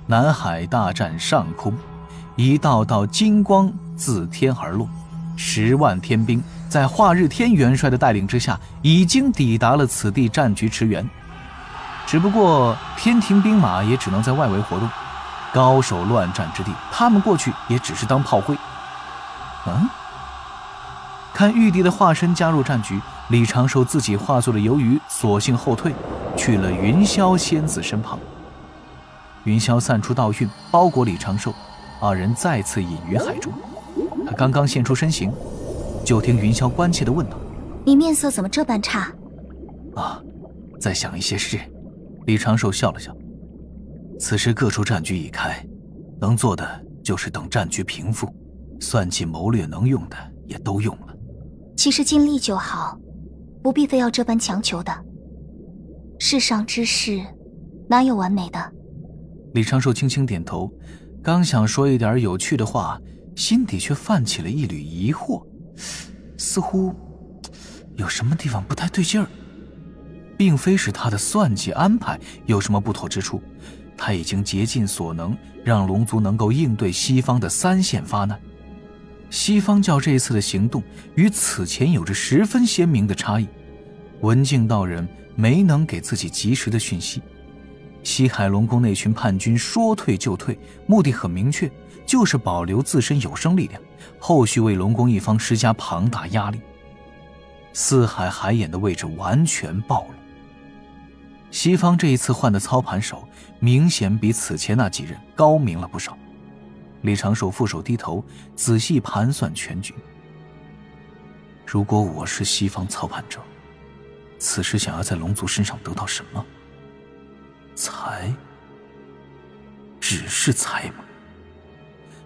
南海大战上空，一道道金光自天而落，10万天兵在华日天元帅的带领之下，已经抵达了此地战局驰援。只不过天庭兵马也只能在外围活动，高手乱战之地，他们过去也只是当炮灰。看玉帝的化身加入战局，李长寿自己化作了鱿鱼，索性后退，去了云霄仙子身旁。云霄散出道韵，包裹李长寿，二人再次隐于海中。他刚刚现出身形，就听云霄关切地问道：“你面色怎么这般差？”在想一些事。李长寿笑了笑，此时各处战局已开，能做的就是等战局平复，算计谋略能用的也都用了。其实尽力就好，不必非要这般强求的。世上之事哪有完美的？李长寿轻轻点头，刚想说一点有趣的话，心底却泛起了一缕疑惑，似乎有什么地方不太对劲儿。并非是他的算计安排有什么不妥之处，他已经竭尽所能让龙族能够应对西方的3线发难。西方教这一次的行动与此前有着十分鲜明的差异，文静道人没能给自己及时的讯息。西海龙宫那群叛军说退就退，目的很明确，就是保留自身有生力量，后续为龙宫一方施加庞大压力。四海海眼的位置完全暴露。西方这一次换的操盘手明显比此前那几人高明了不少。李长寿负手低头，仔细盘算全局。如果我是西方操盘者，此时想要在龙族身上得到什么？财？只是财吗？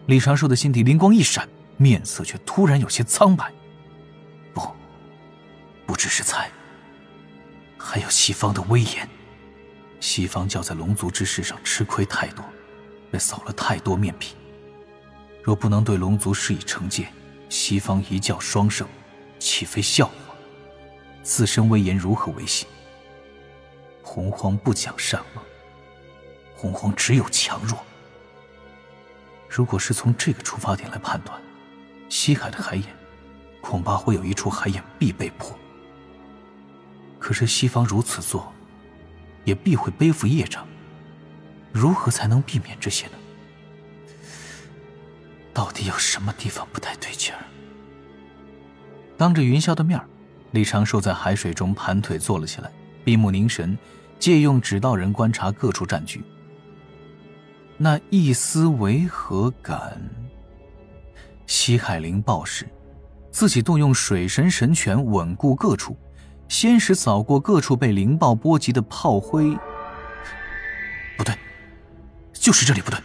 李长寿的心底灵光一闪，面色却突然有些苍白。不只是财，还有西方的威严。西方教在龙族之事上吃亏太多，被扫了太多面皮。若不能对龙族施以惩戒，西方一教双胜，岂非笑话？自身威严如何维系？洪荒不讲善恶，洪荒只有强弱。如果是从这个出发点来判断，西海的海眼恐怕会有一处海眼必被破。可是西方如此做，也必会背负业障，如何才能避免这些呢？到底有什么地方不太对劲儿？当着云霄的面，李长寿在海水中盘腿坐了起来，闭目凝神，借用指道人观察各处战局。那一丝违和感。西海灵报时，自己动用水神神拳稳固各处，先是扫过各处被灵爆波及的炮灰。不对，就是这里不对。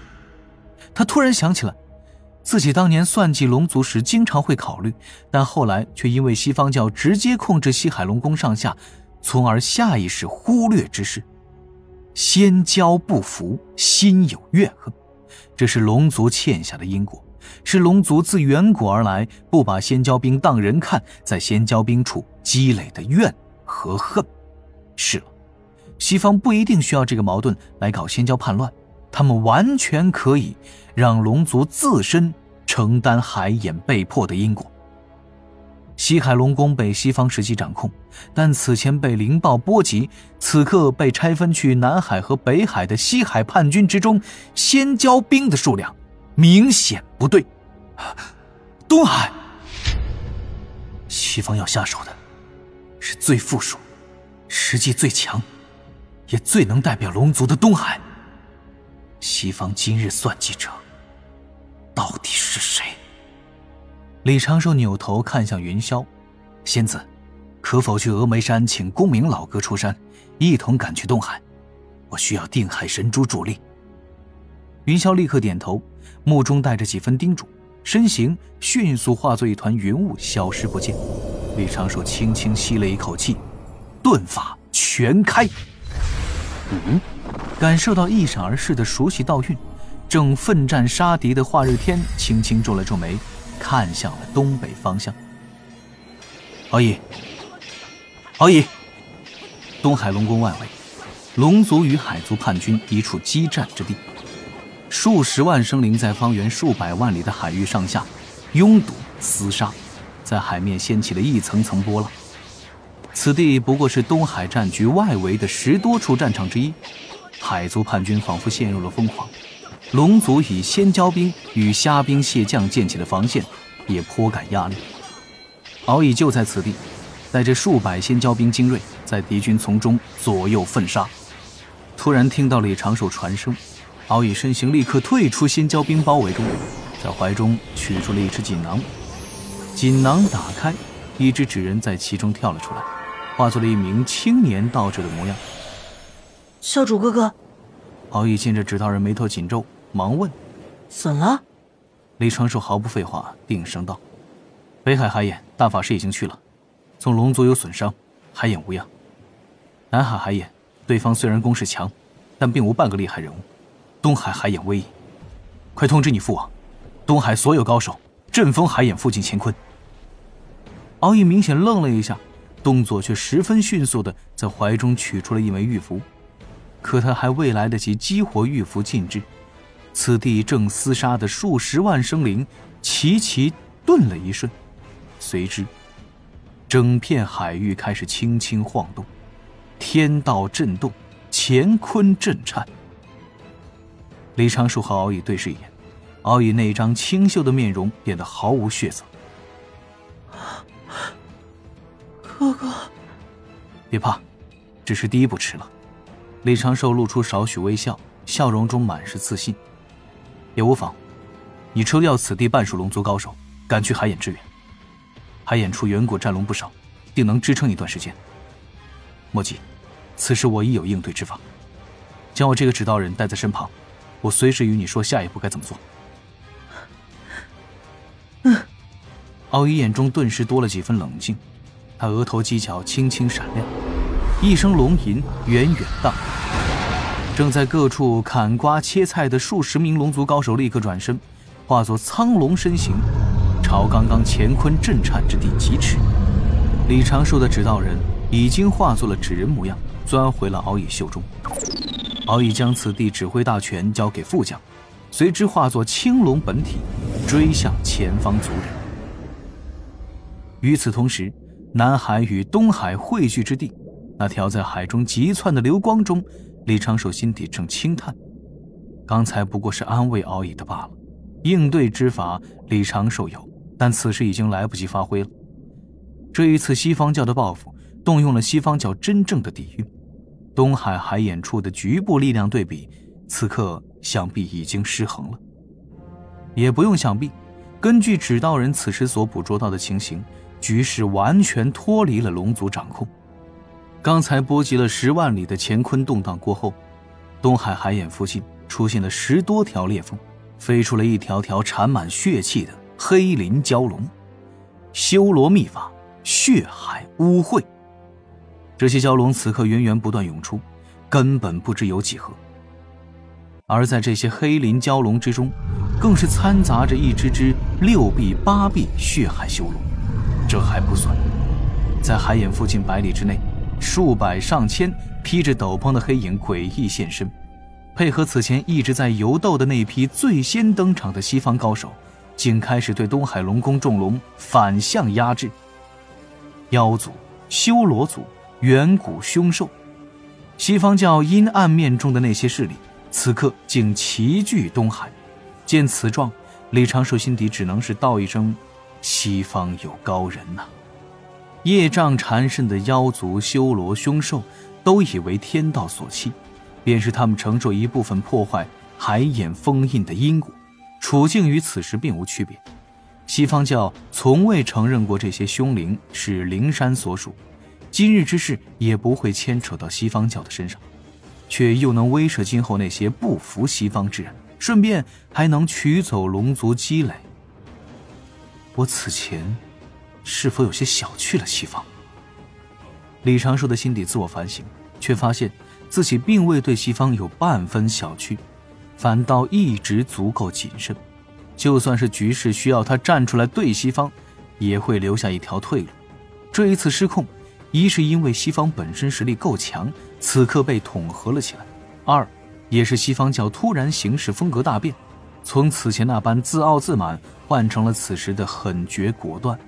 他突然想起来，自己当年算计龙族时经常会考虑，但后来却因为西方教直接控制西海龙宫上下，从而下意识忽略之事。先交不服，心有怨恨，这是龙族欠下的因果，是龙族自远古而来不把仙蛟兵当人看，在仙蛟兵处积累的怨和恨。是了，西方不一定需要这个矛盾来搞仙蛟叛乱，他们完全可以让龙族自身承担海眼被破的因果。西海龙宫被西方实际掌控，但此前被灵爆波及，此刻被拆分去南海和北海的西海叛军之中，仙蛟兵的数量明显不对。东海，西方要下手的是最富庶、实际最强，也最能代表龙族的东海。西方今日算计者到底是谁？李长寿扭头看向云霄，仙子，可否去峨眉山请公明老哥出山，一同赶去东海？我需要定海神珠助力。云霄立刻点头，目中带着几分叮嘱，身形迅速化作一团云雾，消失不见。李长寿轻轻吸了一口气，遁法全开。感受到一闪而逝的熟悉道韵，正奋战杀敌的华日天轻轻皱了皱眉，看向了东北方向。敖乙，敖乙！东海龙宫外围，龙族与海族叛军一处激战之地。数十万生灵在方圆数百万里的海域上下拥堵厮杀，在海面掀起了一层层波浪。此地不过是东海战局外围的10多处战场之一，海族叛军仿佛陷入了疯狂。龙族以仙蛟兵与虾兵蟹将建起的防线也颇感压力。敖乙就在此地，带着数百仙蛟兵精锐，在敌军从中左右奋杀。突然听到李长寿传声，敖乙身形立刻退出仙蛟兵包围中，在怀中取出了一只锦囊。锦囊打开，一只纸人在其中跳了出来，化作了一名青年道士的模样。少主哥哥。敖乙见这纸道人眉头紧皱，忙问：怎了？李长寿毫不废话，定声道：北海海眼大法师已经去了，纵龙族有损伤，海眼无恙。南海海眼对方虽然攻势强，但并无半个厉害人物，东海海眼危矣。快通知你父王，东海所有高手阵风海眼附近乾坤。敖乙明显愣了一下，动作却十分迅速地在怀中取出了一枚玉符。可他还未来得及激活玉符禁制，此地正厮杀的数十万生灵齐齐顿了一瞬，随之整片海域开始轻轻晃动，天道震动，乾坤震颤。李长寿和敖乙对视一眼，敖乙那张清秀的面容变得毫无血色。哥哥，别怕，只是第一步迟了。李长寿露出少许微笑，笑容中满是自信。也无妨，你抽调此地半数龙族高手赶去海眼支援，海眼处远古战龙不少，定能支撑一段时间。莫急，此时我已有应对之法，将我这个指道人带在身旁，我随时与你说下一步该怎么做。敖乙眼中顿时多了几分冷静，他额头犄角轻轻闪亮，一声龙吟远远荡开。正在各处砍瓜切菜的数十名龙族高手立刻转身，化作苍龙身形，朝刚刚乾坤震颤之地疾驰。李长寿的指道人已经化作了纸人模样，钻回了敖乙袖中。敖乙将此地指挥大权交给副将，随之化作青龙本体，追向前方族人。与此同时，南海与东海汇聚之地，那条在海中急窜的流光中，李长寿心底正轻叹，刚才不过是安慰敖乙的罢了，应对之法李长寿有，但此时已经来不及发挥了。这一次西方教的报复动用了西方教真正的底蕴，东海海眼处的局部力量对比，此刻想必已经失衡了。也不用想必，根据指道人此时所捕捉到的情形，局势完全脱离了龙族掌控。刚才波及了10万里的乾坤动荡过后，东海海眼附近出现了10多条裂缝，飞出了一条条缠满血气的黑鳞蛟龙。修罗秘法，血海污秽。这些蛟龙此刻源源不断涌出，根本不知有几何。而在这些黑鳞蛟龙之中，更是掺杂着一只只6臂8臂血海修罗。这还不算，在海眼附近100里之内，数百上千披着斗篷的黑影诡异现身，配合此前一直在游斗的那批最先登场的西方高手，竟开始对东海龙宫众龙反向压制。妖族、修罗族、远古凶兽，西方教阴暗面中的那些势力，此刻竟齐聚东海。见此状，李长寿心底只能是道一声：西方有高人呐！业障缠身的妖族、修罗、凶兽都以为天道所弃，便是他们承受一部分破坏海眼封印的因果，处境与此时并无区别。西方教从未承认过这些凶灵是灵山所属，今日之事也不会牵扯到西方教的身上，却又能威慑今后那些不服西方之人，顺便还能取走龙族积累。我此前是否有些小觑了西方？李长寿的心底自我反省，却发现自己并未对西方有半分小觑，反倒一直足够谨慎。就算是局势需要他站出来对西方，也会留下一条退路。这一次失控，一是因为西方本身实力够强，此刻被统合了起来；二也是西方教突然行事风格大变，从此前那般自傲自满换成了此时的狠绝果断。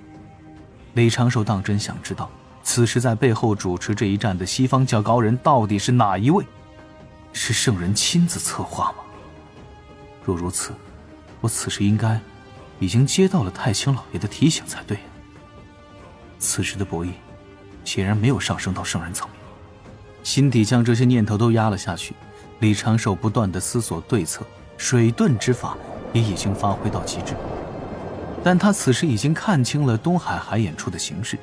李长寿当真想知道，此时在背后主持这一战的西方教高人到底是哪一位？是圣人亲自策划吗？若如此，我此时应该已经接到了太清老爷的提醒才对。此时的博弈显然没有上升到圣人层面，心底将这些念头都压了下去。李长寿不断地思索对策，水遁之法也已经发挥到极致。但他此时已经看清了东海海眼处的形势，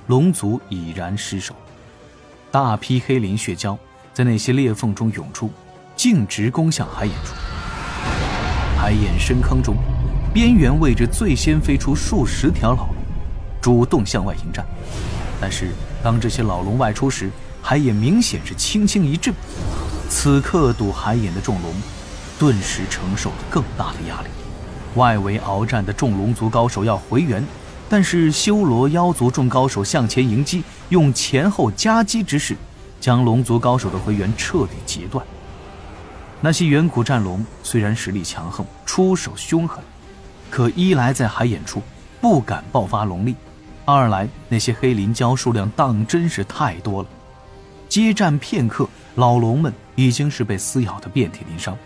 龙族已然失守，大批黑鳞血蛟在那些裂缝中涌出，径直攻向海眼处。海眼深坑中，边缘位置最先飞出数十条老龙，主动向外迎战。但是当这些老龙外出时，海眼明显是轻轻一震。此刻堵海眼的众龙顿时承受了更大的压力。外围鏖战的众龙族高手要回援，但是修罗妖族众高手向前迎击，用前后夹击之势将龙族高手的回援彻底截断。那些远古战龙虽然实力强横，出手凶狠，可一来在海眼处不敢爆发龙力，二来那些黑鳞蛟数量当真是太多了。接战片刻，老龙们已经是被撕咬得遍体鳞伤。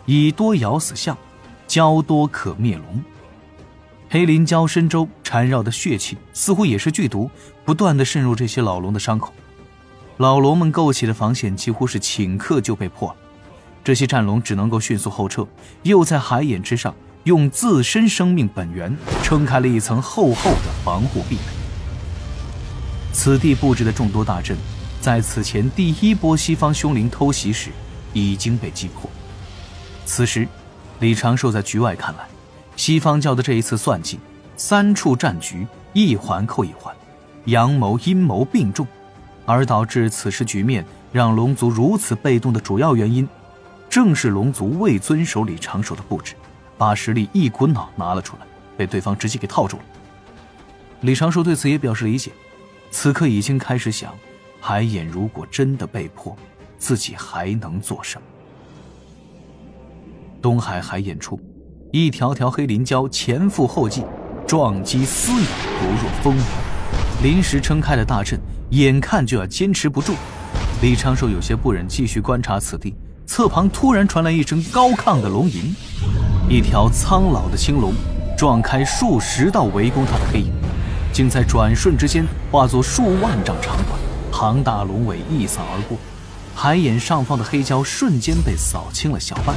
以多咬死象，蛟多可灭龙。黑鳞蛟身周缠绕的血气似乎也是剧毒，不断地渗入这些老龙的伤口。老龙们构起的防线几乎是顷刻就被破了，这些战龙只能够迅速后撤，又在海眼之上用自身生命本源撑开了一层厚厚的防护壁垒。此地布置的众多大阵，在此前第一波西方凶灵偷袭时已经被击破。此时李长寿在局外看来，西方教的这一次算计，3处战局一环扣一环，阳谋阴谋并重，而导致此时局面让龙族如此被动的主要原因，正是龙族未遵守李长寿的布置，把实力一股脑拿了出来，被对方直接给套住了。李长寿对此也表示理解，此刻已经开始想，海眼如果真的被破，自己还能做什么？东海海眼处，一条条黑鳞蛟前赴后继，撞击撕咬，如若风雨。临时撑开的大阵眼看就要坚持不住，李长寿有些不忍继续观察此地，侧旁突然传来一声高亢的龙吟，一条苍老的青龙撞开数十道围攻他的黑影，竟在转瞬之间化作数万丈长短，庞大龙尾一扫而过，海眼上方的黑蛟瞬间被扫清了小半。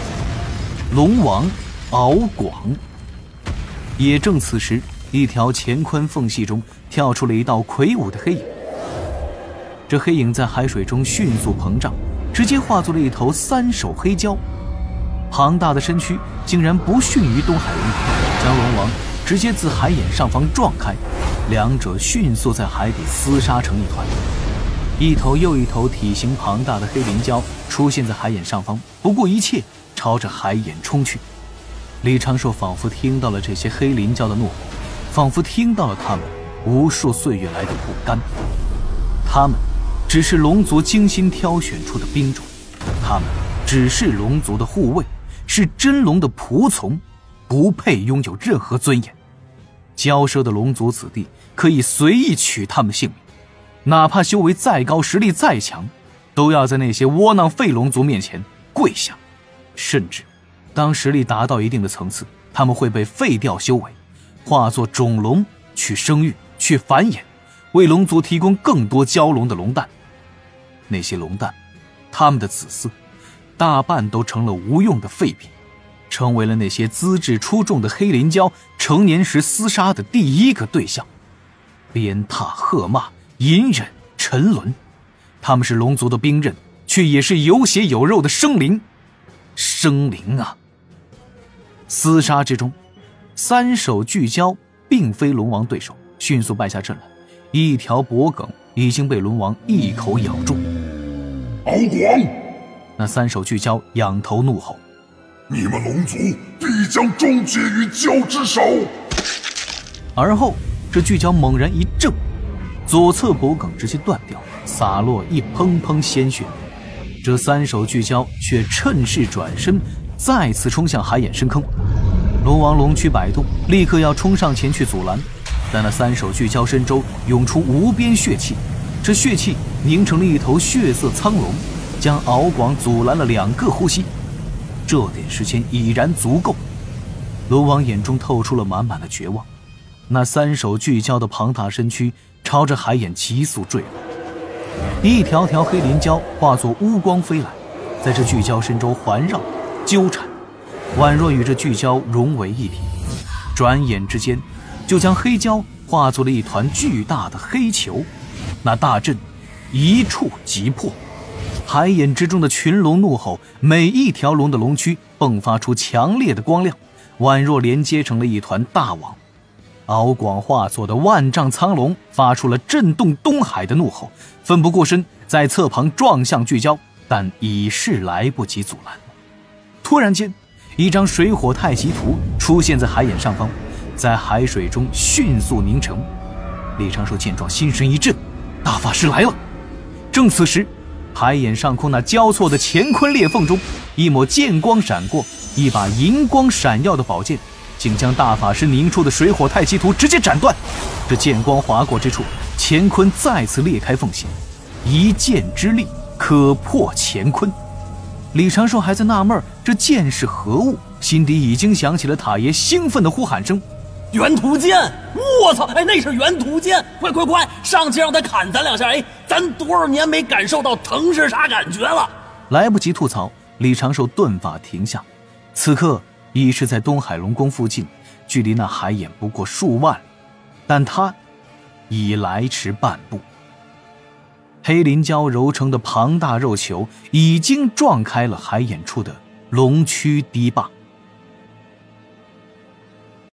龙王敖广。也正此时，一条乾坤缝隙中跳出了一道魁梧的黑影，这黑影在海水中迅速膨胀，直接化作了一头3手黑蛟，庞大的身躯竟然不逊于东海龙王，将龙王直接自海眼上方撞开，两者迅速在海底厮杀成一团。一头又一头体型庞大的黑鳞蛟出现在海眼上方，不顾一切朝着海眼冲去。李长寿仿佛听到了这些黑鳞蛟的怒吼，仿佛听到了他们无数岁月来的不甘。他们只是龙族精心挑选出的兵种，他们只是龙族的护卫，是真龙的仆从，不配拥有任何尊严。骄奢的龙族子弟可以随意取他们性命，哪怕修为再高，实力再强，都要在那些窝囊废龙族面前跪下。甚至当实力达到一定的层次，他们会被废掉修为，化作种龙去生育，去繁衍，为龙族提供更多蛟龙的龙蛋。那些龙蛋，他们的子嗣大半都成了无用的废品，成为了那些资质出众的黑鳞蛟成年时厮杀的第一个对象。鞭挞、喝骂、隐忍、沉沦，他们是龙族的兵刃，却也是有血有肉的生灵。生灵啊！厮杀之中，3手巨蛟并非龙王对手，迅速败下阵来。一条脖梗已经被龙王一口咬住。敖广！那3手巨蛟仰头怒吼：“你们龙族必将终结于蛟之手！”而后，这巨蛟猛然一挣，左侧脖梗直接断掉，洒落一砰砰鲜血。这三手巨蛟却趁势转身，再次冲向海眼深坑。龙王龙躯摆动，立刻要冲上前去阻拦，但那三手巨蛟身周涌出无边血气，这血气凝成了一头血色苍龙，将敖广阻拦了2个呼吸。这点时间已然足够。龙王眼中透出了满满的绝望，那三手巨蛟的庞大身躯朝着海眼急速坠落，一条条黑鳞蛟化作乌光飞来，在这巨蛟身周环绕纠缠，宛若与这巨蛟融为一体。转眼之间，就将黑蛟化作了一团巨大的黑球，那大阵一触即破。海眼之中的群龙怒吼，每一条龙的龙躯迸发出强烈的光亮，宛若连接成了一团大网。敖广化作的万丈苍龙发出了震动东海的怒吼，奋不顾身在侧旁撞向巨蛟，但已是来不及阻拦。突然间，一张水火太极图出现在海眼上方，在海水中迅速凝成。李长寿见状心神一震，大法师来了。正此时，海眼上空那交错的乾坤裂缝中，一抹剑光闪过，一把银光闪耀的宝剑竟将大法师凝出的水火太极图直接斩断。这剑光划过之处，乾坤再次裂开缝隙，一剑之力可破乾坤。李长寿还在纳闷这剑是何物，心底已经响起了塔爷兴奋的呼喊声：元土剑！我操！哎，那是元土剑！快快快，上去让他砍咱2下！哎，咱多少年没感受到疼是啥感觉了？来不及吐槽，李长寿顿发停下。此刻已是在东海龙宫附近，距离那海眼不过数万里，但他已来迟半步。黑鳞蛟揉成的庞大肉球已经撞开了海眼处的龙躯堤坝。